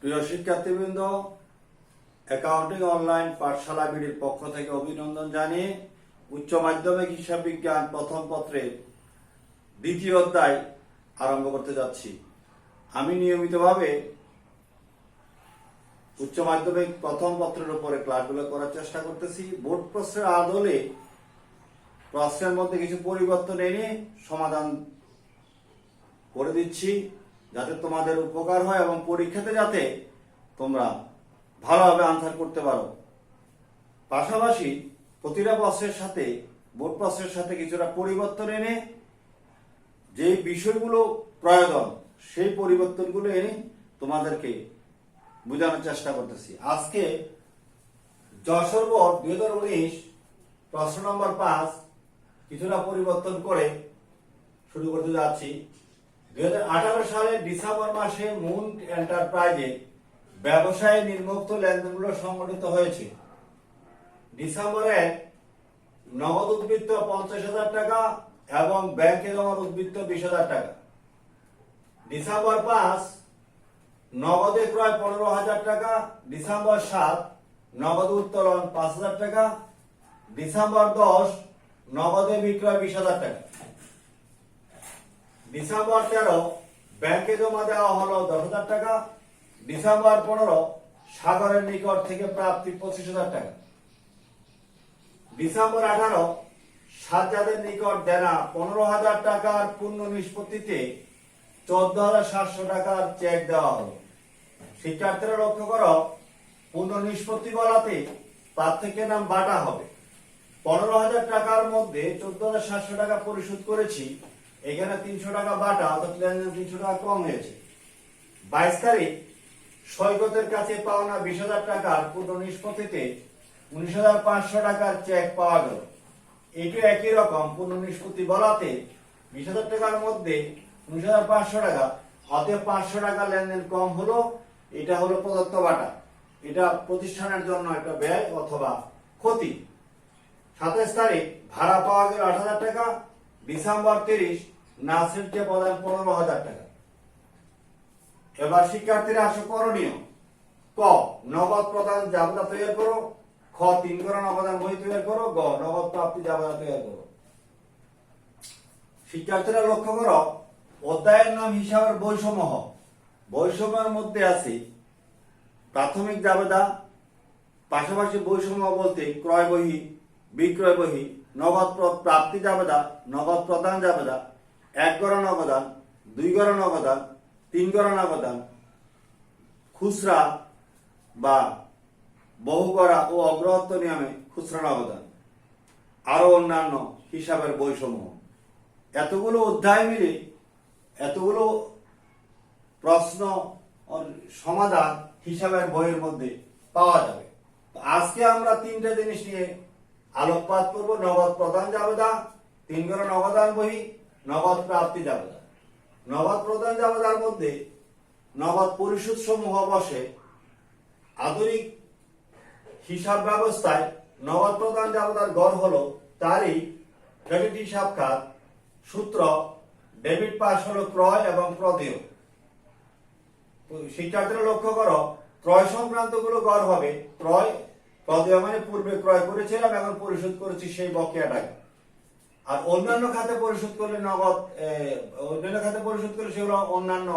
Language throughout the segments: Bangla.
প্রিয় শিক্ষার্থীবৃন্দ, অ্যাকাউন্টিং অনলাইন পাঠশালা বিডির পক্ষ থেকে অভিনন্দন জানিয়ে উচ্চ মাধ্যমিক হিসাব বিজ্ঞান প্রথম পত্রের দ্বিতীয় অধ্যায় আরম্ভ করতে যাচ্ছি। আমি নিয়মিতভাবে উচ্চ মাধ্যমিক প্রথম পত্রের উপরে ক্লাসগুলো করার চেষ্টা করতেছি। বোর্ড প্রশ্নের আদলে প্রশ্নের মধ্যে কিছু পরিবর্তন এনে সমাধান করে দিচ্ছি, যাতে তোমাদের উপকার হয় এবং পরীক্ষাতে যাতে তোমরা ভালোভাবে আনসার করতে পারো। পাশাপাশি প্রতিটা প্রশ্নের সাথে বোর্ড প্রশ্নের সাথে কিছুটা পরিবর্তন এনে যে বিষয়গুলো প্রয়োজন সেই পরিবর্তনগুলো এনে তোমাদেরকে বোঝানোর চেষ্টা করতেছি। আজকে যশোর বোর্ড 2019 প্রশ্ন নম্বর 5 কিছুটা পরিবর্তন করে শুরু করতে যাচ্ছি। 2018 সালের ডিসেম্বর মাসে মুন এন্টারপ্রাইজে ব্যবসায় নির্মুক্ত লেনদেনগুলো সংগঠিত হয়েছে। ডিসেম্বরে নগদ উদ্বৃত্ত 50,000 টাকা এবং ব্যাংকে জমার উদ্বৃত্ত 20,000 টাকা। ডিসেম্বর 5 নগদে ক্রয় 15,000 টাকা। ডিসেম্বর 7 নগদ উত্তোলন 5,000 টাকা। ডিসেম্বর 10 নগদে বিক্রয় 20,000 টাকা। ডিসেম্বর 13 ব্যাংকে জমা দেওয়া হলো 10,000 টাকা। ডিসেম্বর 15 সাগরের নিকট থেকে প্রাপ্তি 25,000 টাকা। ডিসেম্বর 18 সাজ্জাদের নিকট দেনা 15,000 টাকার পূর্ণ নিষ্পত্তিতে 14,700 টাকার চেক দেওয়া হলো। শিক্ষার্থীরা লক্ষ্য করো, পূর্ণ নিষ্পত্তি বলাতে প্রার্থীকের নাম বাটা হবে। 15,000 টাকার মধ্যে 14,700 টাকা পরিশোধ করেছি, এখানে 300 টাকা বাটা, অর্থাৎ 300 টাকা কম হয়েছে। 22 তারিখ সৈকতের কাছে পাওনা 20,000 টাকার পূর্ণ নিষ্পত্তিতে 19,500 টাকার চেক পাওয়া গেল। এটি একই রকম, পূর্ণ নিষ্পত্তি বলাতে 20,000 টাকার মধ্যে 19,500 টাকা, অতএব 500 টাকা লেনদেন কম হলো। এটা হলো প্রদত্ত বাটা, এটা প্রতিষ্ঠানের জন্য একটা ব্যয় অথবা ক্ষতি। 27 তারিখ ভাড়া পাওয়া গেল 8,000 টাকা। ডিসেম্বর 30 নাসিরকে প্রদান 15,000 টাকা। এবার শিক্ষার্থীরা আসো করণীয়। ক নগদ প্রদান জাবেদা তৈরি করো। খ 3 গড়া নগদান বই তৈরি করো। গ নগদ প্রাপ্তি জাবেদা তৈরি করো। শিক্ষার্থীরা লক্ষ্য করো, অধ্যায়ের নাম হিসাবের বৈষম্য। বৈষম্যের মধ্যে আছে প্রাথমিক জাবেদা, পাশাপাশি বৈষম্য বলতে ক্রয় বহি, বিক্রয় বহি, নগদ প্রাপ্তি জাবেদা, নগদ প্রদান জাবেদা, 1 গড়া নগদান, 2 গড়া নগদান, 3 গড়া নগদান, খুচরা বা বহু গড়া ও অগ্রহত্ব নিয়মে খুচরা নগদান, আরো অন্যান্য হিসাবের বৈষম্য। এতগুলো অধ্যায় মিলে এতগুলো প্রশ্ন সমাধান হিসাবের বইয়ের মধ্যে পাওয়া যাবে। আজকে আমরা 3টে জিনিস নিয়ে আলোকপাত করব। নগদ প্রদান জাবেদা, 3 গড়া নগদান বহি, নগদ প্রাপ্তি জাবেদা। নগদ প্রদান জাবেদার মধ্যে নগদ পরিশোধ সমূহ বসে। আধুনিক হিসাব ব্যবস্থায় নগদ প্রদান জাবেদার গড় হলো তারিখ, ক্রেডিট হিসাব খাত, সূত্র, ডেবিট পাস হলো ক্রয় এবং প্রদেয়। শিক্ষার্থীরা লক্ষ্য করো, ক্রয় সংক্রান্ত গুলো গড় হবে ক্রয়, প্রদেয় মানে পূর্বে ক্রয় করেছিলাম এখন পরিশোধ করেছি সেই বকেয়াটাকে। আর অন্যান্য খাতে পরিশোধ করলে নগদ, অন্যান্য খাতে পরিশোধ করলে সেগুলো অন্যান্য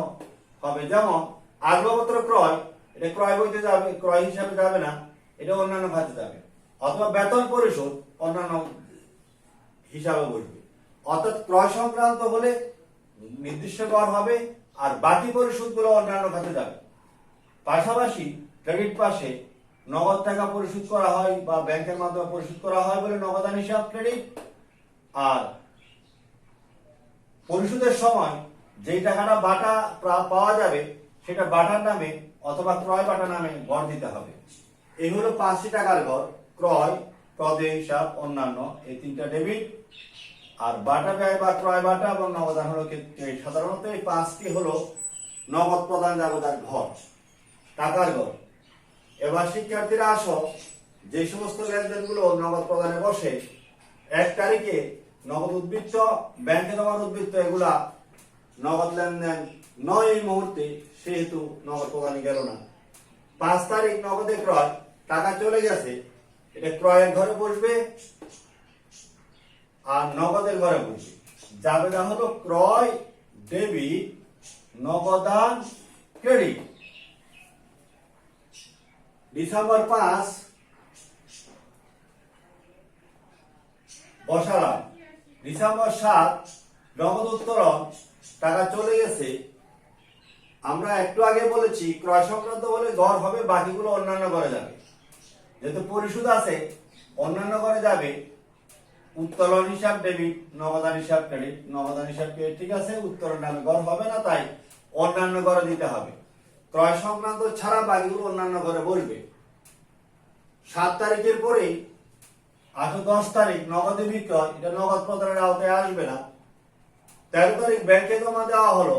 হবে। যেমন আসবাবপত্র ক্রয়, এটা ক্রয় বইতে যাবে, ক্রয় হিসাবে যাবে না, এটা অন্যান্য খাতে যাবে। অথবা বেতন পরিশোধ অন্যান্য হিসাবে বসবে। অর্থাৎ ক্রয় সংক্রান্ত হলে নির্দিষ্ট গড় হবে, আর বাকি পরিশোধ গুলো অন্যান্য খাতে যাবে। পাশাপাশি ক্রেডিট পাশে নগদ টাকা পরিশোধ করা হয় বা ব্যাংকের মাধ্যমে পরিশোধ করা হয় বলে নগদান হিসাব ক্রেডিট। আর পরিশোধের সময় যেই টাকাটা বাটা পাওয়া যাবে সেটা বাটার নামে অথবা ক্রয় বাটা নামে গড় দিতে হবে। এই হলো 5টি টাকার গড়: ক্রয়, প্রদেয় হিসাব, অন্যান্য, এই 3টা ডেবিট। আর বাটা ব্যয় বা ক্রয় বাটা এবং নগদান হলো সাধারণত এই 5টি হলো নগদ প্রদান জাবেদার ঘর, টাকার ঘর। এবার শিক্ষার্থীরা আসো, যে সমস্ত লেনদেনগুলো নগদ প্রদানে বসে, 1 তারিখে নগদ উদ্বৃত্ত, ব্যাংকে জমার উদ্বৃত্ত, এগুলা নগদ লেনদেন নয় এই মুহূর্তে, সেহেতু নগদ প্রদানে গেল না। 5 তারিখ নগদে ক্রয়, টাকা চলে গেছে, এটা ক্রয়ের ঘরে বসবে আর নগদের ঘরে বসবে। জাবেদা হলো ক্রয় ডেবিট, নগদান ক্রেডিট। ডিসেম্বর 5 বসালাম। ডিসেম্বর 7 নগদ উত্তোলন, টাকা চলে গেছে। আমরা একটু আগে বলেছি ক্রয় সংক্রান্ত বলে ঘর হবে, বাকিগুলো অন্যান্য ঘরে যাবে। যেহেতু পরিশোধ আছে, অন্যান্য ঘরে যাবে। উত্তোলন হিসাব ডেবিট, নগদান হিসাব ক্রেডিট, নগদান হিসাব ক্রেডিট, ঠিক আছে। উত্তোলন নামে ঘর হবে না, তাই অন্যান্য ঘরে দিতে হবে। ক্রয় সংক্রান্ত ছাড়া বাকিগুলো অন্যান্য ঘরে বসবে। 7 তারিখের পরে 10 তারিখ নগদে বিক্রয়, এটা নগদ প্রদানের আওতায় আসবে না। 13 তারিখ ব্যাংকে জমা দেওয়া হলো,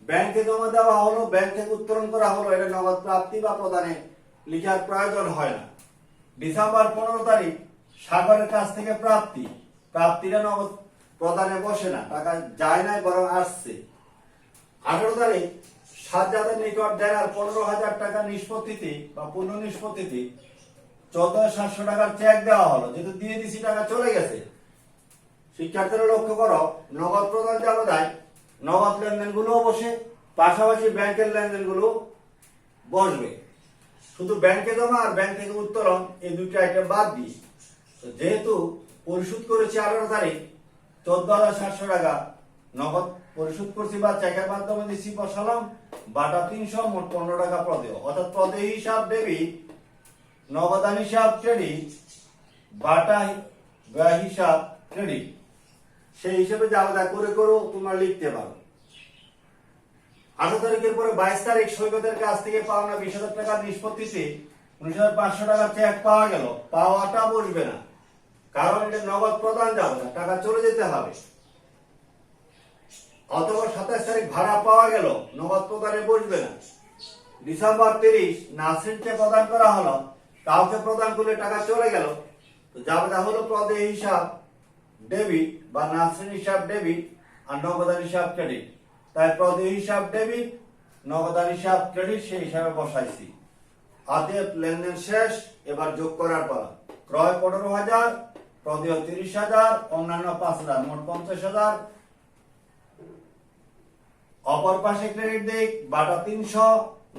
ব্যাংকে জমা দেওয়া হলো, ব্যাংক থেকে উত্তোলন করা হলো, এটা নগদ প্রাপ্তি বা প্রদানে লিখার প্রয়োজন হয় না। ডিসেম্বর 15 তারিখ সাগরের কাছ থেকে প্রাপ্তি, প্রাপ্তিটা নগদ প্রদানে বসে না, টাকা যায় না বরং আসছে। 18 তারিখ সাজ্জাদের নিকট দেনার 15,000 টাকা নিষ্পত্তিতে বা পুনঃ নিষ্পত্তিতে 14,700 টাকার চেক দেওয়া হলো, যেহেতু দিয়ে দিছি টাকা চলে গেছে। শিক্ষার্থীরা লক্ষ্য করো, নগদ প্রদান জাবেদায় নগদ লেনদেন গুলো বসে, পাশাপাশি ব্যাংকের লেনদেন গুলো বসবে। শুধু ব্যাংকে জমা আর ব্যাংক থেকে উত্তোলন, এই দুটো আইটেম বাদ দিয়ে, যেহেতু পরিশোধ করেছি 18 তারিখ 14,700 টাকা নগদ পরিশোধ করছি বা চেকের মাধ্যমে দিচ্ছি, বসালাম বাটা 300, মোট 15 টাকা প্রদেয়, অর্থাৎ প্রদেয় হিসাব ডেবিট, নগদান হিসাব ক্রেডিট, বাটা ব্যয় হিসাব ক্রেডিট। সেই হিসেবে জাবেদা করে করো তোমরা লিখতে পারো। 18 তারিখের পরে 22 তারিখ সৈকতের কাছ থেকে পাওনা 20,000 টাকা নিষ্পত্তিতে 19,500 টাকা চেক পাওয়া গেল, পাওয়াটা বসবে না, কারণ এটা নগদ প্রদান যাবে না, টাকা চলে যেতে হবে। অথবা 27 তারিখ ভাড়া পাওয়া গেল, নগদ প্রদানে বসবে না। ডিসেম্বর 30 নাসরিনকে প্রদান করা হলো, কাউকে প্রদান করলে টাকা চলে গেল, তো জাবেদা হলো প্রদেয় হিসাব ডেবিট বা নাসরিন হিসাব ডেবিট আর নগদান হিসাব ক্রেডিট। তাই প্রদেয় হিসাব ডেবিট, নগদান হিসাব ক্রেডিট সেই হিসাবে বসাইছি। অতএব লেনদেন শেষ। এবার যোগ করার পর ক্রয় 15,000, প্রদেয় 30,000, অন্যান্য 5,000, মোট 50,000। অপর পাশে ক্রেডিট দিক বাটা 300,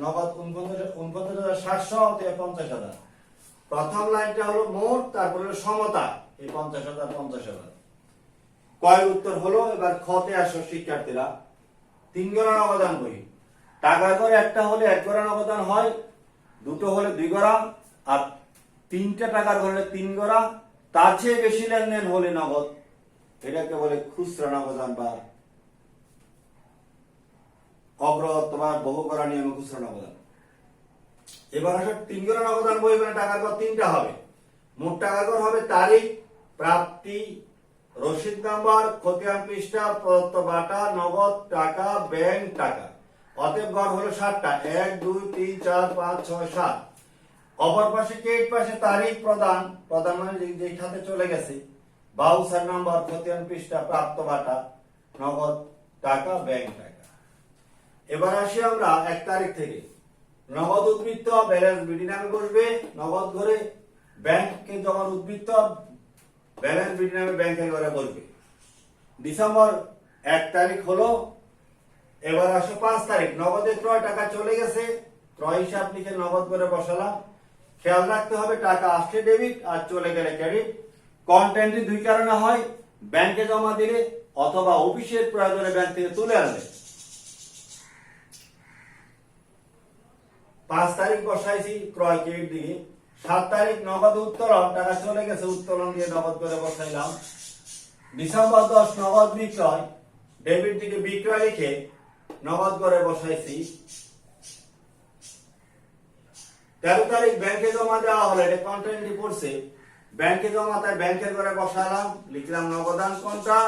নগদ 49,700, অতএব 50,000। প্রথম লাইনটা হলো মোট, তারপরে সমতা, এই 50,000 50,000। কয় উত্তর হলো। এবার খতে আসো শিক্ষার্থীরা। 3 গড়া নগদান বই, টাকার ঘর একটা হলে 1 গড়া নগদান হয়, দুটো হলে 2 গড়া, আর 3টা টাকার ঘর হলে 3 গড়া। তার চেয়ে বেশি লেনদেন হলে নগদ, এটাকে বলে খুচরা নগদান বা অগ্র অথবা বহু গড়া নিয়মে খুচরা নগদান। এবার আসো 3 গড়া নগদান বই, মানে টাকার ঘর 3টা হবে। মোট টাকার ঘর হবে তারিখ, প্রাপ্তি, রসিদ নাম্বার, খতিয়ান পৃষ্ঠা, প্রদত্ত বাটা, নগদ টাকা, ব্যাংক টাকা। অতএব ঘর হলো 7টা, 1 2 3 4 5 6 7। অপর পাশে ক্রেডিট পাশে তারিখ, প্রদান, প্রদান মানে যে খাতে চলে গেছে, বাউচার নাম্বার, খতিয়ান পৃষ্ঠা, প্রাপ্ত বাটা, নগদ টাকা, ব্যাংক টাকা। এবার আসি আমরা 1 তারিখ থেকে। নগদ উদ্বৃত্ত ব্যালেন্স বিডি নামে বসবে, নগদ ঘরে ব্যাংকে জমার উদ্বৃত্ত ব্যালেন্স বিডি নামে ব্যাংকের ঘরে বসবে। ডিসেম্বর 1 তারিখ হলো। এবার আসো 5 তারিখ, নগদে ক্রয়, টাকা চলে গেছে, ক্রয় হিসাব লিখে নগদ করে বসালাম। খেয়াল রাখতে হবে টাকা আসলে ডেবিট আর চলে গেলে ক্রেডিট। কন্টেন্টটি 2 কারণে হয়, ব্যাংকে জমা দিলে অথবা অফিসের প্রয়োজনে ব্যাংক থেকে তুলে আনলে। 5 তারিখ বসাইছি ক্রয় ক্রেডিট দিয়ে। 7 তারিখ নগদ উত্তোলন, টাকা চলে গেছে, উত্তোলন দিয়ে নগদ করে বসাইলাম। ডিসেম্বর 10 নগদ বিক্রয়, ডেবিট দিকে বিক্রয় লিখে নগদ করে বসাইছি। 13 তারিখ ব্যাংকে জমা দেওয়া হলো, এটা কন্টেন্টটি পড়ছে, ব্যাংকে জমা, তাই ব্যাংকের ঘরে বসালাম, লিখলাম নগদান কোনটা।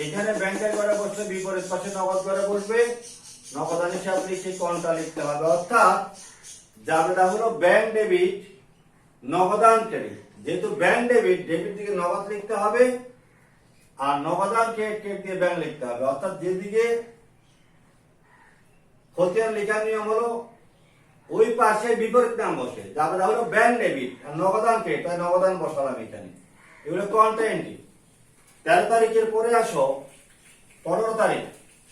এখানে ব্যাংকের ঘরে বসলে বিপরীত পাশে নগদ ঘরে বসবে, নগদান হিসাব লিখে কোনটা লিখতে হবে। অর্থাৎ জাবেদা হলো ব্যাংক ডেবিট, নগদান ক্রেডিট। যেহেতু ব্যাংক ডেবিট, ডেবিট দিকে নগদ লিখতে হবে, আর নগদান ক্রেডিট দিয়ে ব্যাংক লিখতে হবে। অর্থাৎ যেদিকে খতিয়ান লেখার নিয়ম হলো ওই পাশে বিপরীত নাম বসে, যাবে হলো ব্যাংক ডেবিট আর নগদান ক্রেডিট, তাই নগদান বসালাম এখানে। এগুলো কন্টেন্ট। 13 তারিখের পরে আসো 15 তারিখ,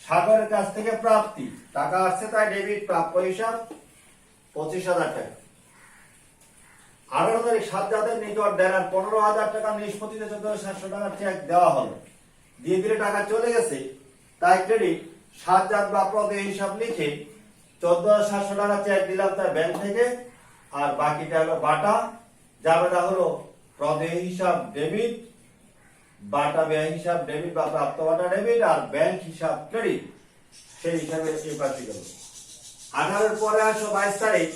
সাগরের কাছ থেকে প্রাপ্তি, টাকা আসছে তাই ডেবিট, প্রাপ্য হিসাব 25,000 টাকা। 18 তারিখ সাজ্জাদের নিকট দেনার 15,000 টাকা নিষ্পত্তিতে 14,700 টাকার চেক দেওয়া হলো, দিয়ে দিলে টাকা চলে গেছে, তাই ক্রেডিট। সাজ্জাদ বা প্রদেয় হিসাব লিখে 14,700 টাকা চেক দিলাম তার ব্যাংক থেকে, আর বাকিটা হলো বাটা, যাবেটা হলো প্রদেয় হিসাব ডেবিট, বাটা ব্যয় হিসাব ডেবিট বা প্রাপ্ত বাটা ডেবিট, আর ব্যাংক হিসাব ক্রেডিট। সেই হিসাবে এই পাশে গেল। 18 পরে আসো 22 তারিখ,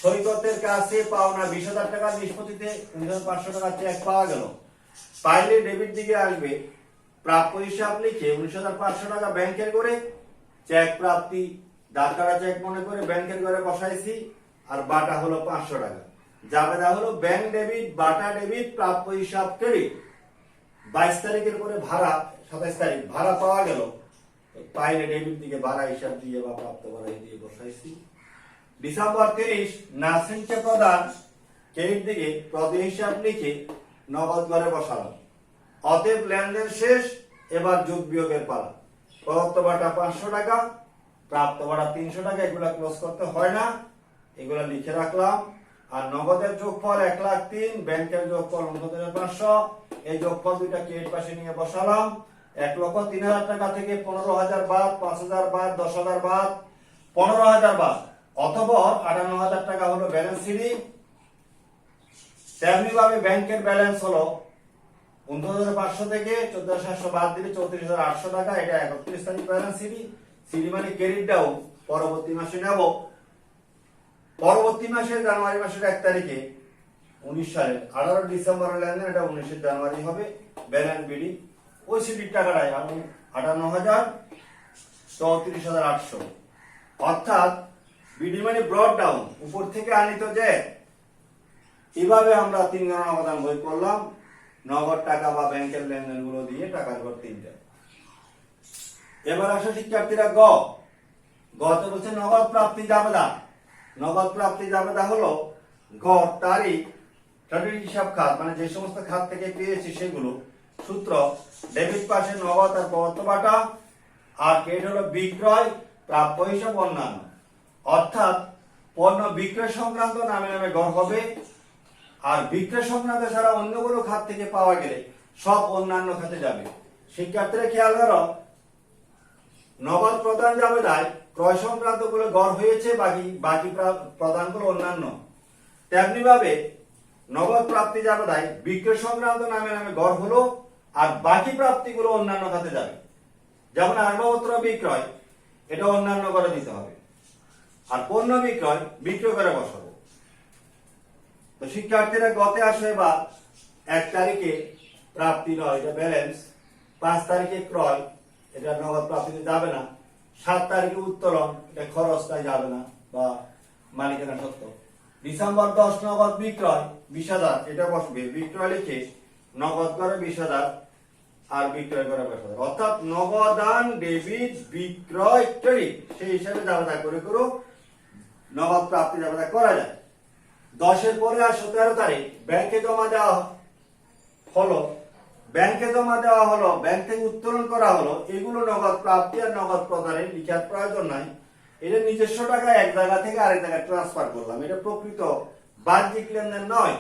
সৈকতের কাছে পাওনা 20,000 টাকা নিষ্পত্তিতে 19,500 টাকা চেক পাওয়া গেল, পাইলে ডেবিট দিকে আসবে, প্রাপ্য হিসাব লিখে 19,500 টাকা ব্যাংকের করে, চেক প্রাপ্তি দাঁড় কাটা চেক মনে করে ব্যাংকের করে বসাইছি, আর বাটা হলো 500 টাকা, যাবেটা হলো ব্যাংক ডেবিট, বাটা ডেবিট, প্রাপ্য হিসাব ক্রেডিট। 22 তারিখের পরে ভাড়া, 27 তারিখ ভাড়া পাওয়া গেল, পাইলে ডেবিট দিকে ভাড়া হিসাব দিয়ে বা প্রাপ্ত ভাড়া দিয়ে বসাইছি। ডিসেম্বর 30 নাসিমকে প্রদান, ক্রেডিট দিকে প্রদেয় হিসাব লিখে নগদ করে বসালাম। অতএব লেনদেন শেষ, এবার যোগ বিয়োগের পালা। প্রদত্ত বাটা 500 টাকা, প্রাপ্ত বাটা 300 টাকা, এগুলা ক্লোজ করতে হয় না, এগুলা লিখে রাখলাম। আর নগদের যোগফল 1,03,000, ব্যাংকের যোগফল 29,500, এই যোগফল দুইটা ক্রেডিট পাশে নিয়ে বসালাম। 1,03,000 টাকা থেকে 15,000 বাদ, 5,000 বাদ, 10,000 বাদ, 15,000 বাদ, অথবা 58,000 টাকা হলো ব্যালেন্স সিডি। তেমনি ভাবে ব্যাংকের ব্যালেন্স হলো 29,500 থেকে 14,700 বাদ দিলে 34,800 টাকা, এটা 31 তারিখ ব্যালেন্স সিডি। সিডি মানে ক্রেডিট ডাউন, পরবর্তী মাসে নেব। পরবর্তী মাসে জানুয়ারি মাসের 1 তারিখে 19 সালের 18 ডিসেম্বরের লেনদেন, এটা 19 জানুয়ারি হবে ব্যালেন্স বিডি। ওই সিডির টাকাটাই 58,000, 34,800, অর্থাৎ বিডি মানে ব্রড ডাউন, উপর থেকে আনিত যে। এভাবে আমরা 3 গণনা অবদান বই করলাম, নগদ টাকা বা ব্যাংকের লেনদেন গুলো দিয়ে টাকার ঘর 3টা। এবার আসো শিক্ষার্থীরা গতে বলছে নগদ প্রাপ্তি জাবেদা। নগদ প্রাপ্তি জাবেদা হলো গড় তারিখ, ক্রেডিট হিসাব খাত, মানে যে সমস্ত খাত থেকে পেয়েছি সেগুলো, সূত্র ডেবিট পাশে নগদ আর প্রদত্ত বাটা, আর ক্রেডিট হলো বিক্রয়, প্রাপ্য হিসাব অন্যান্য, অর্থাৎ পণ্য বিক্রয় সংক্রান্ত নামে নামে গড় হবে, আর বিক্রয় সংক্রান্ত ছাড়া অন্য কোনো খাত থেকে পাওয়া গেলে সব অন্যান্য খাতে যাবে। শিক্ষার্থীরা খেয়াল করো, নগদ প্রদান জাবেদায় ক্রয় সংক্রান্ত গুলো গড় হয়েছে, বাকি প্রদানগুলো অন্যান্য। তেমনি ভাবে নগদ প্রাপ্তি জাবেদায় বিক্রয় সংক্রান্ত নামে নামে গড় হলো, আর বাকি প্রাপ্তিগুলো অন্যান্য খাতে যাবে। যেমন আসবাবপত্র বিক্রয়, এটা অন্যান্য করে দিতে হবে, আর পণ্য বিক্রয় করে বসাবো। তো শিক্ষার্থীরা গতে আসে এবার 1 তারিখে প্রাপ্তি নয়, এটা ব্যালেন্স। 5 তারিখে ক্রয়, এটা নগদ প্রাপ্তিতে যাবে না। 7 তারিখে উত্তোলন, এটা খরচ, তাই যাবে না বা মালিকানা সত্ত্ব। ডিসেম্বর 10 নগদ বিক্রয় 20,000, এটা বসবে, বিক্রয় লিখে নগদ করে 20,000 আর বিক্রয় করে 20,000, অর্থাৎ নগদান ডেবিট বিক্রয় ক্রেডিট, সেই হিসাবে জাবেদা করে নগদ প্রাপ্তি জাবেদা করা যায়। 10 পরে আসো 13 তারিখ, ব্যাংকে জমা দেওয়া হলো, ব্যাংক থেকে উত্তোলন করা হলো, এগুলো নগদ প্রাপ্তি আর নগদ প্রদানের লিখার প্রয়োজন নাই। এটা নিজস্ব টাকা এক জায়গা থেকে আরেক জায়গায় ট্রান্সফার করলাম, এটা প্রকৃত বাহ্যিক লেনদেন নয়।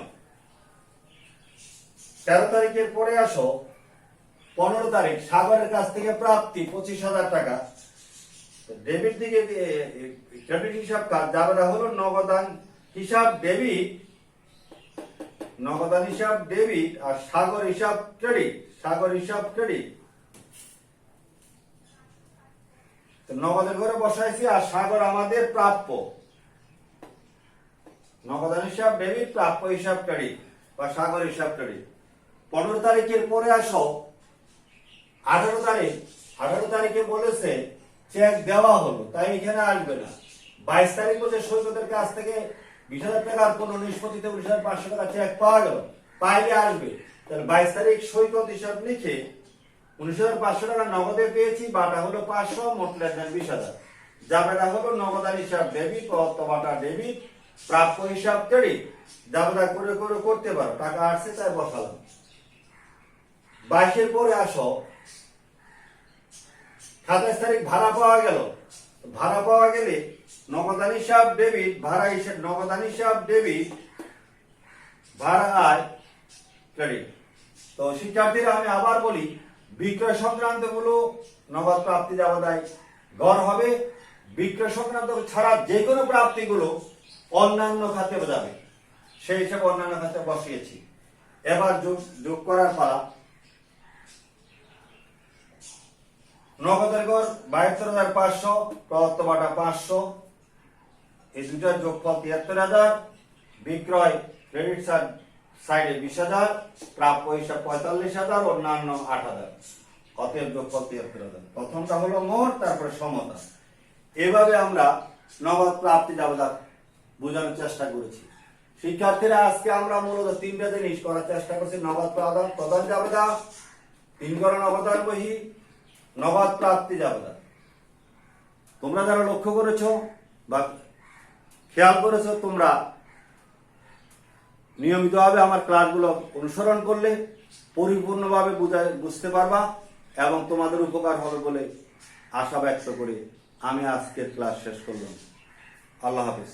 13 তারিখের পরে আসো 15 তারিখ, সাগরের কাছ থেকে প্রাপ্তি 25,000 টাকা, ডেবিট দিকে ক্রেডিট হিসাব কাজ, যাবেটা হলো নগদান হিসাব ডেবিট, আর সাগর হিসাব ক্রেডিট। নগদের ঘরে বসাইছি, আর সাগর আমাদের প্রাপ্য, নগদান হিসাব ডেবিট, প্রাপ্য হিসাব ক্রেডিট বা সাগর হিসাব ক্রেডিট। 15 তারিখের পরে আসো 18 তারিখে বলেছে চেক দেওয়া হলো, তাই এখানে আসবে না। 22 তারিখ বলছে সৈকতের কাছ থেকে 20,000 টাকার পণ্য নিষ্পত্তিতে 19,500 টাকা চেক পাওয়া গেল, পাইলে আসবে। তাহলে 22 তারিখ সৈকত হিসাব লিখে 19,500 টাকা নগদে পেয়েছি, বাটা হলো 500, মোট লেনদেন 20,000, জাবেদা হলো নগদান হিসাব ডেবিট, প্রদত্ত বাটা ডেবিট, প্রাপ্য হিসাব ক্রেডিট। জাবেদা করে করে করতে পারো, টাকা আসছে তাই বসালাম। 22-এর পরে আসো, 27 তারিখ ভাড়া পাওয়া গেল। ভাড়া পাওয়া গেলে নগদান হিসাব ডেবিট, ভাড়া হিসাব নগদান হিসাব ডেবিট, ভাড়া আয় ক্রেডিট। তো শিক্ষার্থীরা আমি আবার বলি, বিক্রয় সংক্রান্ত গুলো নগদ প্রাপ্তি জাবেদায় গড় হবে। বিক্রয় সংক্রান্ত ছাড়া যে কোনো প্রাপ্তিগুলো অন্যান্য খাতে যাবে, সেই হিসাবে অন্যান্য খাতে বসিয়েছি। এবার যোগ করার পালা। নগদের গড় 72,500, প্রদত্ত বাটা 500, এই দুটার যোগফল 73,000। বিক্রয় ক্রেডিট সাইডে 20,000, প্রাপ্য হিসাব 45,000, অন্যান্য 8,000। অতএব যোগফল 73,000। প্রথমটা হলো মোট, তারপরে সমতা। এভাবে আমরা নগদ প্রাপ্তি জাবেদা বোঝানোর চেষ্টা করেছি। শিক্ষার্থীরা আজকে আমরা মূলত 3টা জিনিস করার চেষ্টা করছি। নগদ প্রদান জাবেদা, 3 অবদান বহি, নগদ প্রাপ্তি জাবেদা। তোমরা যারা লক্ষ্য করেছো বা খেয়াল করেছো, তোমরা নিয়মিতভাবে আমার ক্লাসগুলো অনুসরণ করলে পরিপূর্ণভাবে বুঝতে পারবা এবং তোমাদের উপকার হবে বলে আশা ব্যক্ত করে আমি আজকের ক্লাস শেষ করলাম। আল্লাহ হাফেজ।